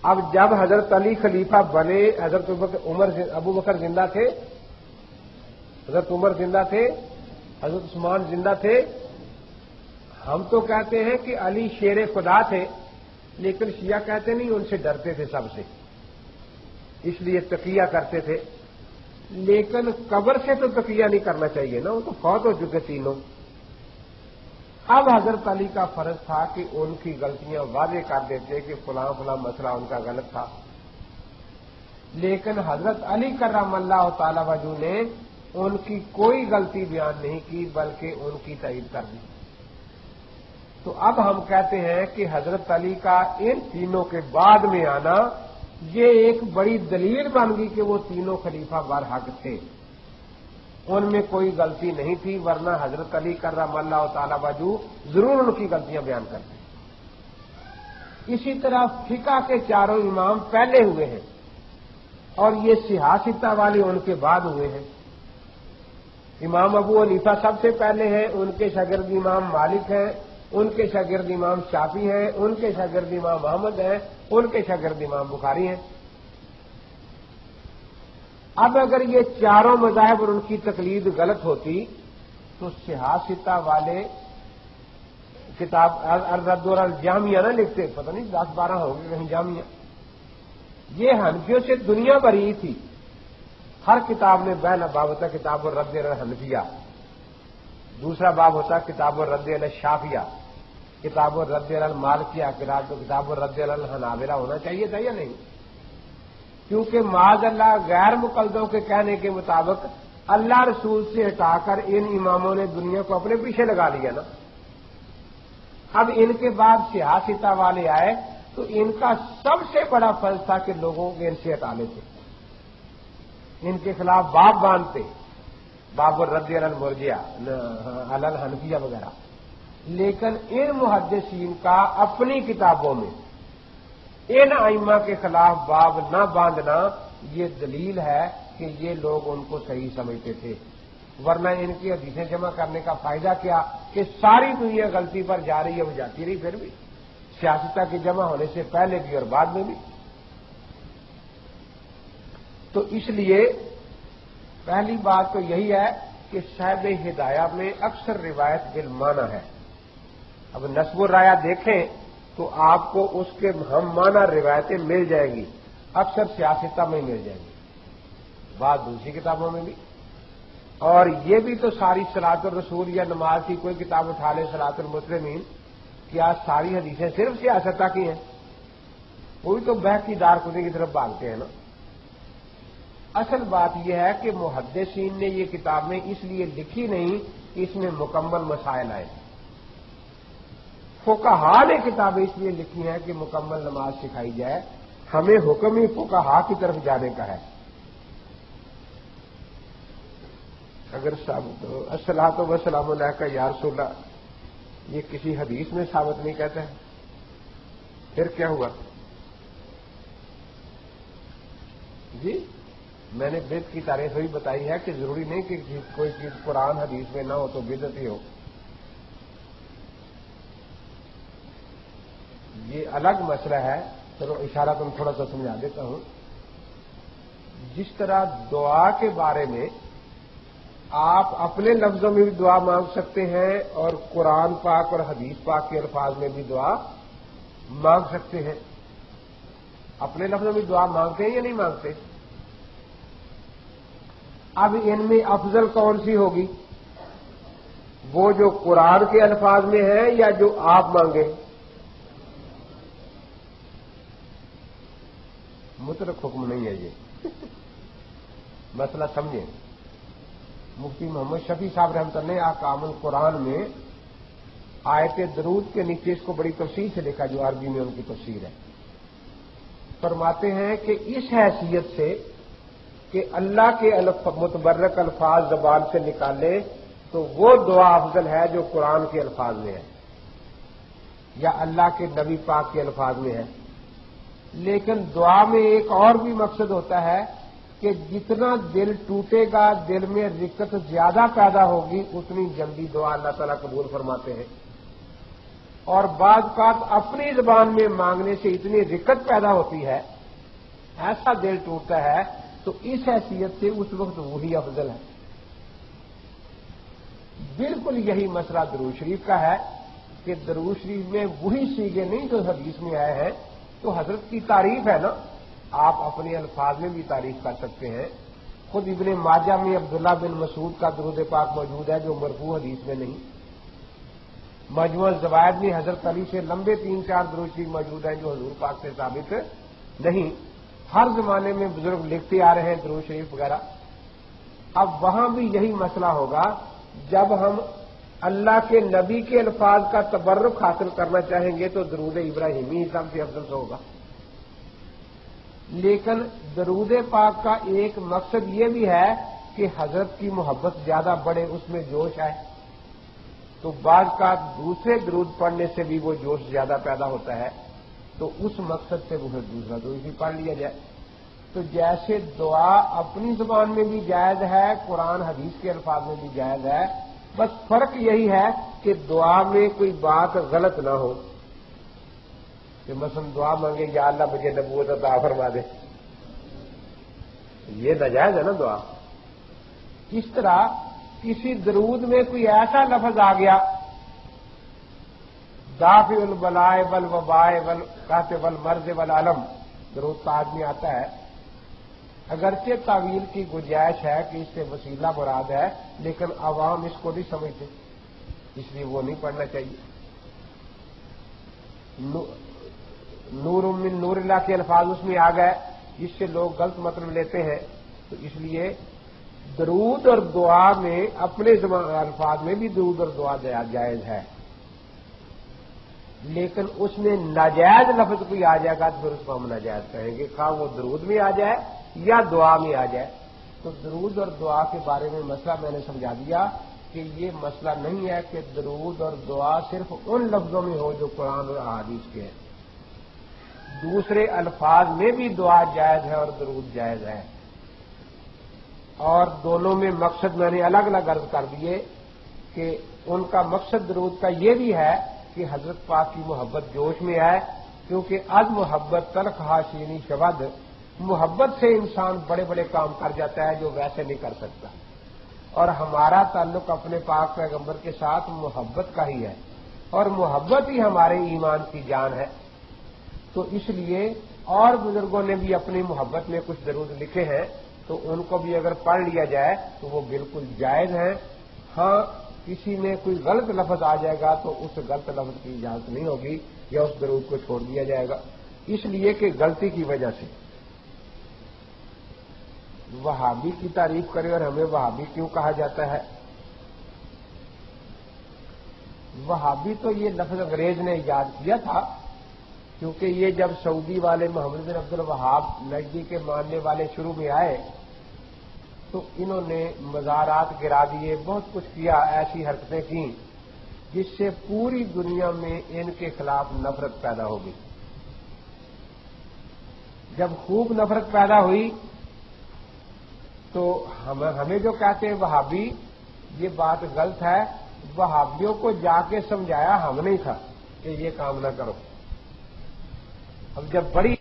اب جب حضرت علی خلیفہ بنے، حضرت ابو بکر زندہ تھے، حضرت عمر زندہ تھے، حضرت عثمان زندہ تھے، ہم تو کہتے ہیں کہ علی شیر خدا تھے، لیکن شیعہ کہتے نہیں، ان سے ڈرتے تھے سب سے، اس لیے تقیہ کرتے تھے۔ لیکن قبر سے تو تقیہ نہیں کرنا چاہیے نا، وہ تو فوت ہو چکے تینوں۔ اب حضرت علی کا فرض تھا کہ ان کی غلطیاں واضح کر دیتے کہ فلاں فلاں مسئلہ ان کا غلط تھا، لیکن حضرت علی کرم اللہ تعالی وجہ نے ان کی کوئی غلطی بیان نہیں کی، بلکہ ان کی تائید کر دی۔ تو اب ہم کہتے ہیں کہ حضرت علی کا ان تینوں کے بعد میں آنا یہ ایک بڑی دلیل بن گئی کہ وہ تینوں خلیفہ برحق تھے، ان میں کوئی غلطی نہیں تھی، ورنہ حضرت علی کرم اللہ تعالی وجہ ضرور ان کی غلطیاں بیان کرتے۔ اسی طرح فقہ کے چاروں امام پہلے ہوئے ہیں اور یہ سیاستہ والے ان کے بعد ہوئے ہیں۔ امام ابو حنیفہ سب سے پہلے ہیں، ان کے شاگرد امام مالک ہیں، ان کے شاگرد امام شافعی ہیں، ان کے شاگرد امام احمد ہیں، ان کے شاگرد امام بخاری ہیں۔ اب اگر یہ چاروں مذاہب اور ان کی تقلید غلط ہوتی تو سیاستہ والے کتاب الرد الجامعہ نہ لکھتے، پتہ نہیں 10-12 ہو گئے کہیں جامعہ۔ یہ حنفیوں سے دنیا بری تھی، ہر کتاب میں پہلا باب ہوتا کتاب الرد الحنفیہ، دوسرا باب ہوتا کتاب الرد الشافعیہ، کتاب الرد المالکیہ، کتاب الرد الحنابلہ ہونا چاہیے تھا یا نہیں؟ کیونکہ معاذ اللہ غیر مقلدوں کے کہنے کے مطابق اللہ رسول سے ہٹا کر ان اماموں نے دنیا کو اپنے پیچھے لگا لیا نا۔ اب ان کے بعد سیاستہ والے آئے تو ان کا سب سے بڑا فرض تھا کہ لوگوں کے ان سے ہٹا لیتے، ان کے خلاف باب باندھتے، باب الرد المرجیہ الحنفیہ وغیرہ۔ لیکن ان محدثین کا اپنی کتابوں میں ان ائمہ کے خلاف باب نہ باندھنا یہ دلیل ہے کہ یہ لوگ ان کو صحیح سمجھتے تھے، ورنہ ان کی حدیثیں جمع کرنے کا فائدہ کیا کہ ساری دنیا غلطی پر جا رہی ہے، وہ جاتی رہی پھر بھی، سیاستہ کے جمع ہونے سے پہلے بھی اور بعد میں بھی۔ تو اس لیے پہلی بات تو یہی ہے کہ صاحب ہدایہ میں اکثر روایت بالمعنی ہے۔ اب نسب الرایا دیکھیں تو آپ کو اس کے ہم معنی روایتیں مل جائیں گی، اکثر سیاستہ میں مل جائیں گی، بعض دوسری کتابوں میں بھی۔ اور یہ بھی تو ساری صلاۃ الرسول یا نماز کی کوئی کتاب اٹھا لے صلاۃ المسلمین، کیا ساری حدیثیں صرف سیاستہ کی ہیں؟ وہی تو بحث کی دار کدی کی طرف بھاگتے ہیں نا۔ اصل بات یہ ہے کہ محدثین نے یہ کتابیں اس لیے لکھی نہیں کہ اس میں مکمل مسائل آئے، فقہا نے کتابیں اس لیے لکھی ہیں کہ مکمل نماز سکھائی جائے، ہمیں حکم ہی فقہا کی طرف جانے کا ہے۔ اگر الصلاۃ والسلام علیک یا رسول اللہ یہ کسی حدیث میں ثابت نہیں کہتا ہے، پھر کیا ہوا؟ جی میں نے بدعت کی تعریف بھی بتائی ہے کہ ضروری نہیں کہ کوئی چیز قرآن حدیث میں نہ ہو تو بدعت ہی ہو، یہ الگ مسئلہ ہے۔ چلو اشارہ تم تھوڑا سا سمجھا دیتا ہوں۔ جس طرح دعا کے بارے میں آپ اپنے لفظوں میں بھی دعا مانگ سکتے ہیں اور قرآن پاک اور حدیث پاک کے الفاظ میں بھی دعا مانگ سکتے ہیں، اپنے لفظوں میں دعا مانگتے ہیں یا نہیں مانگتے؟ اب ان میں افضل کون سی ہوگی، وہ جو قرآن کے الفاظ میں ہے یا جو آپ مانگیں؟ مطلق حکم نہیں ہے یہ مسئلہ سمجھیں۔ مفتی محمد شفیع صاحب رحمۃ اللہ نے احکام القرآن میں آیت درود کے نیچے اس کو بڑی تفصیل سے لکھا، جو عربی میں ان کی تفسیر ہے۔ فرماتے ہیں کہ اس حیثیت سے کہ اللہ کے متبرک الفاظ زبان سے نکالے تو وہ دعا افضل ہے جو قرآن کے الفاظ میں ہے یا اللہ کے نبی پاک کے الفاظ میں ہے۔ لیکن دعا میں ایک اور بھی مقصد ہوتا ہے کہ جتنا دل ٹوٹے گا، دل میں رقت زیادہ پیدا ہوگی، اتنی جلدی دعا اللہ تعالیٰ قبول فرماتے ہیں۔ اور بعض بات اپنی زبان میں مانگنے سے اتنی دقت پیدا ہوتی ہے، ایسا دل ٹوٹتا ہے، تو اس حیثیت سے اس وقت وہی افضل ہے۔ بالکل یہی مسئلہ درود شریف کا ہے کہ درود شریف میں وہی سیغے نہیں جو حدیث میں آئے ہیں، تو حضرت کی تعریف ہے نا، آپ اپنے الفاظ میں بھی تعریف کر سکتے ہیں۔ خود ابن ماجہ میں عبداللہ بن مسعود کا درود پاک موجود ہے جو مرفوع حدیث میں نہیں۔ مجموع الزوائد میں حضرت علی سے لمبے 3-4 درود شریف موجود ہیں جو حضور پاک سے ثابت نہیں۔ ہر زمانے میں بزرگ لکھتے آ رہے ہیں درود شریف وغیرہ۔ اب وہاں بھی یہی مسئلہ ہوگا، جب ہم اللہ کے نبی کے الفاظ کا تبرک حاصل کرنا چاہیں گے تو درود ابراہیمی سب سے افضل ہوگا۔ لیکن درود پاک کا ایک مقصد یہ بھی ہے کہ حضرت کی محبت زیادہ بڑھے، اس میں جوش آئے، تو بعض کا دوسرے درود پڑھنے سے بھی وہ جوش زیادہ پیدا ہوتا ہے، تو اس مقصد سے وہ دوسرا درود بھی پڑھ لیا جائے۔ تو جیسے دعا اپنی زبان میں بھی جائز ہے، قرآن حدیث کے الفاظ میں بھی جائز ہے، بس فرق یہی ہے کہ دعا میں کوئی بات غلط نہ ہو، کہ مثلا دعا مانگے یا اللہ مجھے نبوت عطا فرما دے، یہ ناجائز ہے نا دعا۔ اس طرح کسی درود میں کوئی ایسا لفظ آ گیا، دافع البلائے والوبائے والقحط والمرض والعلم، درود پاک میں آتا ہے، اگرچہ تعویل کی گنجائش ہے کہ اس سے وسیلہ مراد ہے، لیکن عوام اس کو نہیں سمجھتے، اس لیے وہ نہیں پڑھنا چاہیے۔ نور من نور اللہ کے الفاظ اس میں آ گئے، جس سے لوگ غلط مطلب لیتے ہیں، تو اس لیے درود اور دعا میں اپنے الفاظ میں بھی درود اور دعا جائز ہے، لیکن اس میں ناجائز لفظ کوئی آ جائے گا تو پھر اس کو ہم ناجائز کہیں گے، خواہ وہ درود میں آ جائے یا دعا میں آ جائے۔ تو درود اور دعا کے بارے میں مسئلہ میں نے سمجھا دیا کہ یہ مسئلہ نہیں ہے کہ درود اور دعا صرف ان لفظوں میں ہو جو قرآن اور احادیث کے ہیں، دوسرے الفاظ میں بھی دعا جائز ہے اور درود جائز ہے، اور دونوں میں مقصد میں نے الگ الگ عرض کر دیے کہ ان کا مقصد درود کا یہ بھی ہے کہ حضرت پاک کی محبت جوش میں آئے، کیونکہ از محبت تلخ حاشینی شبد، محبت سے انسان بڑے بڑے کام کر جاتا ہے جو ویسے نہیں کر سکتا، اور ہمارا تعلق اپنے پاک پیغمبر کے ساتھ محبت کا ہی ہے، اور محبت ہی ہمارے ایمان کی جان ہے۔ تو اس لیے اور بزرگوں نے بھی اپنی محبت میں کچھ درود لکھے ہیں، تو ان کو بھی اگر پڑھ لیا جائے تو وہ بالکل جائز ہیں۔ ہاں کسی میں کوئی غلط لفظ آ جائے گا تو اس غلط لفظ کی اجازت نہیں ہوگی، یا اس درود کو چھوڑ دیا جائے گا، اس لیے کہ غلطی کی وجہ سے۔ وہابی کی تعریف کرے اور ہمیں وہابی کیوں کہا جاتا ہے؟ وہابی تو یہ لفظ انگریز نے ایجاد کیا تھا، کیونکہ یہ جب سعودی والے محمد بن عبد الوہاب نجدی کے ماننے والے شروع میں آئے تو انہوں نے مزارات گرا دیے، بہت کچھ کیا، ایسی حرکتیں کی جس سے پوری دنیا میں ان کے خلاف نفرت پیدا ہو گئی۔ جب خوب نفرت پیدا ہوئی تو ہمیں جو کہتے ہیں وہابی، یہ بات غلط ہے، وہابیوں کو جا کے سمجھایا ہم نہیں تھا کہ یہ کام نہ کرو۔ اب جب بڑی